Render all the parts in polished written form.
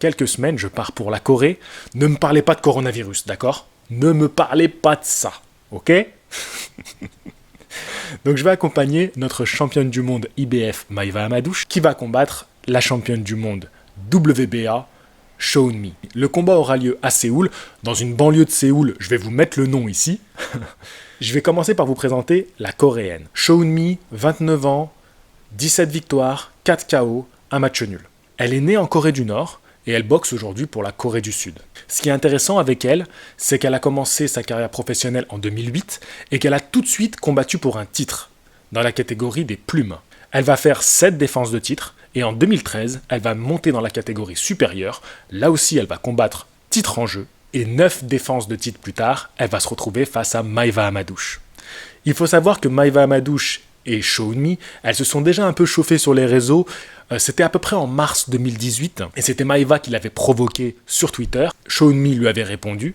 quelques semaines, je pars pour la Corée. Ne me parlez pas de coronavirus, d'accord? Ne me parlez pas de ça, ok? Donc je vais accompagner notre championne du monde IBF, Maïva Amadouche, qui va combattre la championne du monde WBA, Show-Mi. Le combat aura lieu à Séoul, dans une banlieue de Séoul, je vais vous mettre le nom ici. Je vais commencer par vous présenter la coréenne. Show-Mi, 29 ans, 17 victoires, 4 KO, un match nul. Elle est née en Corée du Nord et elle boxe aujourd'hui pour la Corée du Sud. Ce qui est intéressant avec elle, c'est qu'elle a commencé sa carrière professionnelle en 2008 et qu'elle a tout de suite combattu pour un titre, dans la catégorie des plumes. Elle va faire 7 défenses de titre et en 2013, elle va monter dans la catégorie supérieure. Là aussi, elle va combattre titre en jeu et 9 défenses de titre plus tard, elle va se retrouver face à Maïva Amadouche. Il faut savoir que Maïva Amadouche et Show-Mi, elles se sont déjà un peu chauffées sur les réseaux. C'était à peu près en mars 2018 et c'était Maïva qui l'avait provoqué sur Twitter. Show-Mi lui avait répondu.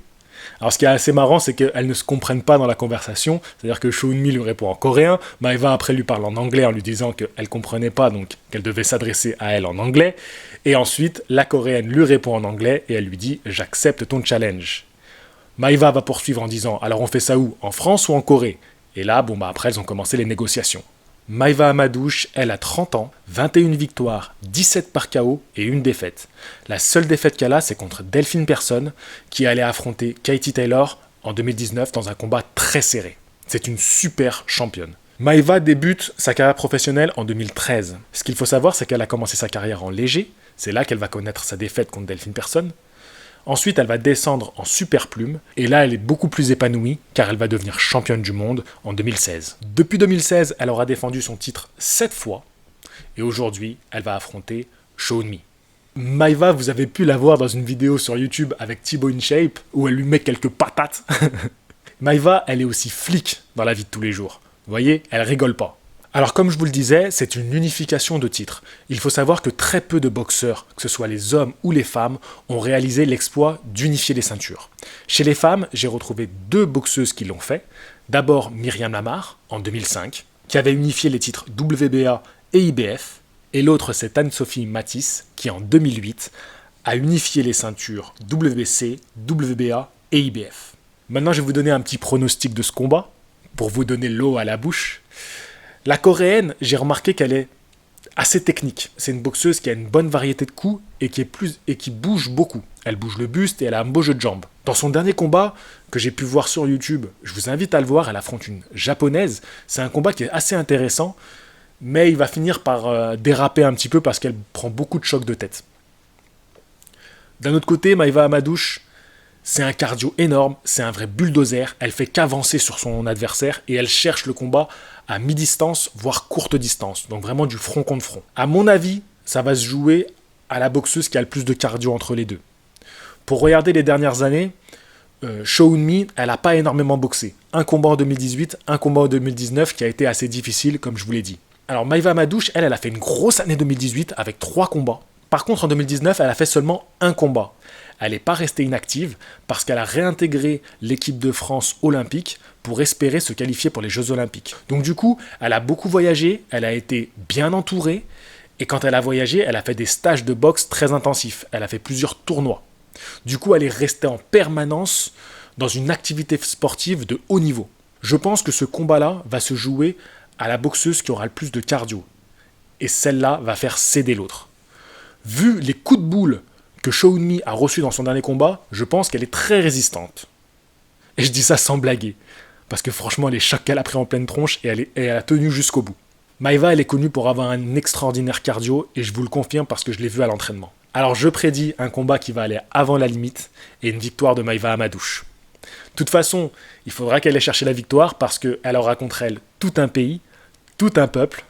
Alors ce qui est assez marrant, c'est qu'elles ne se comprennent pas dans la conversation, c'est-à-dire que Show-Mi lui répond en coréen, Maïva après lui parle en anglais en lui disant qu'elle ne comprenait pas, donc qu'elle devait s'adresser à elle en anglais, et ensuite la coréenne lui répond en anglais et elle lui dit « J'accepte ton challenge ». Maïva va poursuivre en disant « Alors on fait ça où? En France ou en Corée ?» Et là, après elles ont commencé les négociations. Maïva Amadouche, elle a 30 ans, 21 victoires, 17 par KO et une défaite. La seule défaite qu'elle a, c'est contre Delphine Person, qui allait affronter Katie Taylor en 2019 dans un combat très serré. C'est une super championne. Maïva débute sa carrière professionnelle en 2013. Ce qu'il faut savoir, c'est qu'elle a commencé sa carrière en léger. C'est là qu'elle va connaître sa défaite contre Delphine Person. Ensuite, elle va descendre en super plume, et là, elle est beaucoup plus épanouie, car elle va devenir championne du monde en 2016. Depuis 2016, elle aura défendu son titre 7 fois, et aujourd'hui, elle va affronter Show-Mi. Maïva, vous avez pu la voir dans une vidéo sur YouTube avec Thibaut InShape, où elle lui met quelques patates. Maïva, elle est aussi flic dans la vie de tous les jours. Vous voyez, elle rigole pas. Alors comme je vous le disais, c'est une unification de titres. Il faut savoir que très peu de boxeurs, que ce soit les hommes ou les femmes, ont réalisé l'exploit d'unifier les ceintures. Chez les femmes, j'ai retrouvé 2 boxeuses qui l'ont fait. D'abord Myriam Lamar, en 2005, qui avait unifié les titres WBA et IBF. Et l'autre, c'est Anne-Sophie Matisse, qui en 2008 a unifié les ceintures WBC, WBA et IBF. Maintenant, je vais vous donner un petit pronostic de ce combat, pour vous donner l'eau à la bouche. La coréenne, j'ai remarqué qu'elle est assez technique. C'est une boxeuse qui a une bonne variété de coups et qui bouge beaucoup. Elle bouge le buste et elle a un beau jeu de jambes. Dans son dernier combat, que j'ai pu voir sur YouTube, je vous invite à le voir, elle affronte une japonaise. C'est un combat qui est assez intéressant, mais il va finir par déraper un petit peu parce qu'elle prend beaucoup de chocs de tête. D'un autre côté, Maïva Amadouche, c'est un cardio énorme, c'est un vrai bulldozer, elle fait qu'avancer sur son adversaire et elle cherche le combat à mi-distance, voire courte distance, donc vraiment du front contre front. À mon avis, ça va se jouer à la boxeuse qui a le plus de cardio entre les deux. Pour regarder les dernières années, Show-Mi, elle n'a pas énormément boxé. Un combat en 2018, un combat en 2019 qui a été assez difficile, comme je vous l'ai dit. Alors Maïva Amadouche, elle a fait une grosse année 2018 avec 3 combats. Par contre, en 2019, elle a fait seulement un combat. Elle n'est pas restée inactive parce qu'elle a réintégré l'équipe de France olympique pour espérer se qualifier pour les Jeux olympiques. Donc du coup, elle a beaucoup voyagé, elle a été bien entourée, et quand elle a voyagé, elle a fait des stages de boxe très intensifs. Elle a fait plusieurs tournois. Du coup, elle est restée en permanence dans une activité sportive de haut niveau. Je pense que ce combat-là va se jouer à la boxeuse qui aura le plus de cardio. Et celle-là va faire céder l'autre. Vu les coups de boule que Show-Mi a reçu dans son dernier combat, je pense qu'elle est très résistante. Et je dis ça sans blaguer, parce que franchement, les chocs qu'elle a pris en pleine tronche et elle a tenu jusqu'au bout. Maïva, elle est connue pour avoir un extraordinaire cardio, et je vous le confirme parce que je l'ai vu à l'entraînement. Alors je prédis un combat qui va aller avant la limite, et une victoire de Maïva Amadouche. De toute façon, il faudra qu'elle ait cherché la victoire, parce qu'elle aura contre elle tout un pays, tout un peuple,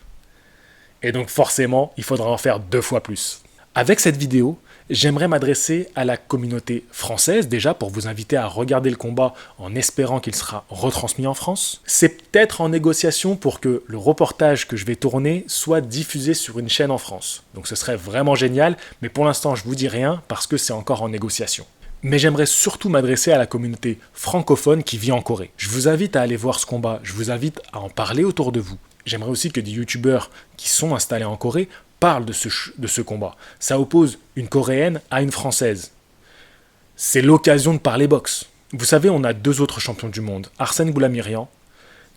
et donc forcément, il faudra en faire 2 fois plus. Avec cette vidéo, j'aimerais m'adresser à la communauté française, déjà pour vous inviter à regarder le combat en espérant qu'il sera retransmis en France. C'est peut-être en négociation pour que le reportage que je vais tourner soit diffusé sur une chaîne en France. Donc ce serait vraiment génial, mais pour l'instant je vous dis rien parce que c'est encore en négociation. Mais j'aimerais surtout m'adresser à la communauté francophone qui vit en Corée. Je vous invite à aller voir ce combat, je vous invite à en parler autour de vous. J'aimerais aussi que des youtubeurs qui sont installés en Corée parle de ce combat. Ça oppose une Coréenne à une Française. C'est l'occasion de parler boxe. Vous savez, on a 2 autres champions du monde. Arsène Goulamirian,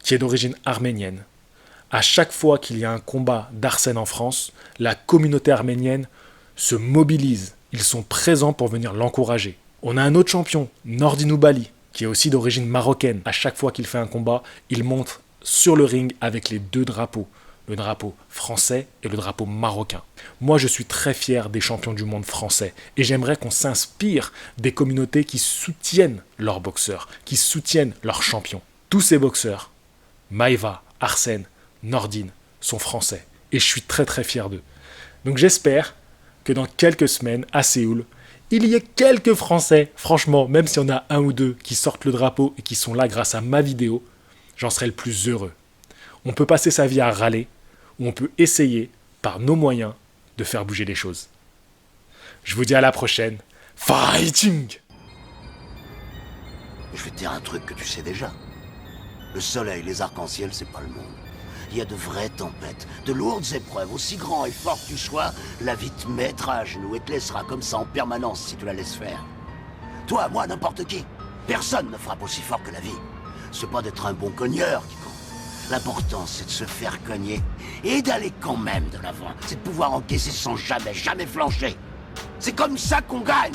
qui est d'origine arménienne. À chaque fois qu'il y a un combat d'Arsène en France, la communauté arménienne se mobilise. Ils sont présents pour venir l'encourager. On a un autre champion, Nordin Oubaali, qui est aussi d'origine marocaine. À chaque fois qu'il fait un combat, il monte sur le ring avec les 2 drapeaux. Le drapeau français et le drapeau marocain. Moi, je suis très fier des champions du monde français et j'aimerais qu'on s'inspire des communautés qui soutiennent leurs boxeurs, qui soutiennent leurs champions. Tous ces boxeurs, Maïva, Arsène, Nordin, sont français et je suis très très fier d'eux. Donc j'espère que dans quelques semaines, à Séoul, il y ait quelques Français, franchement, même s'il y en a 1 ou 2 qui sortent le drapeau et qui sont là grâce à ma vidéo, j'en serai le plus heureux. On peut passer sa vie à râler, ou on peut essayer, par nos moyens, de faire bouger les choses. Je vous dis à la prochaine. Fighting! Je vais te dire un truc que tu sais déjà. Le soleil, les arcs-en-ciel, c'est pas le monde. Il y a de vraies tempêtes, de lourdes épreuves, aussi grand et fort que tu sois, la vie te mettra à genoux et te laissera comme ça en permanence si tu la laisses faire. Toi, moi, n'importe qui. Personne ne frappe aussi fort que la vie. C'est pas d'être un bon cogneur qui compte. L'important, c'est de se faire cogner et d'aller quand même de l'avant. C'est de pouvoir encaisser sans jamais flancher. C'est comme ça qu'on gagne.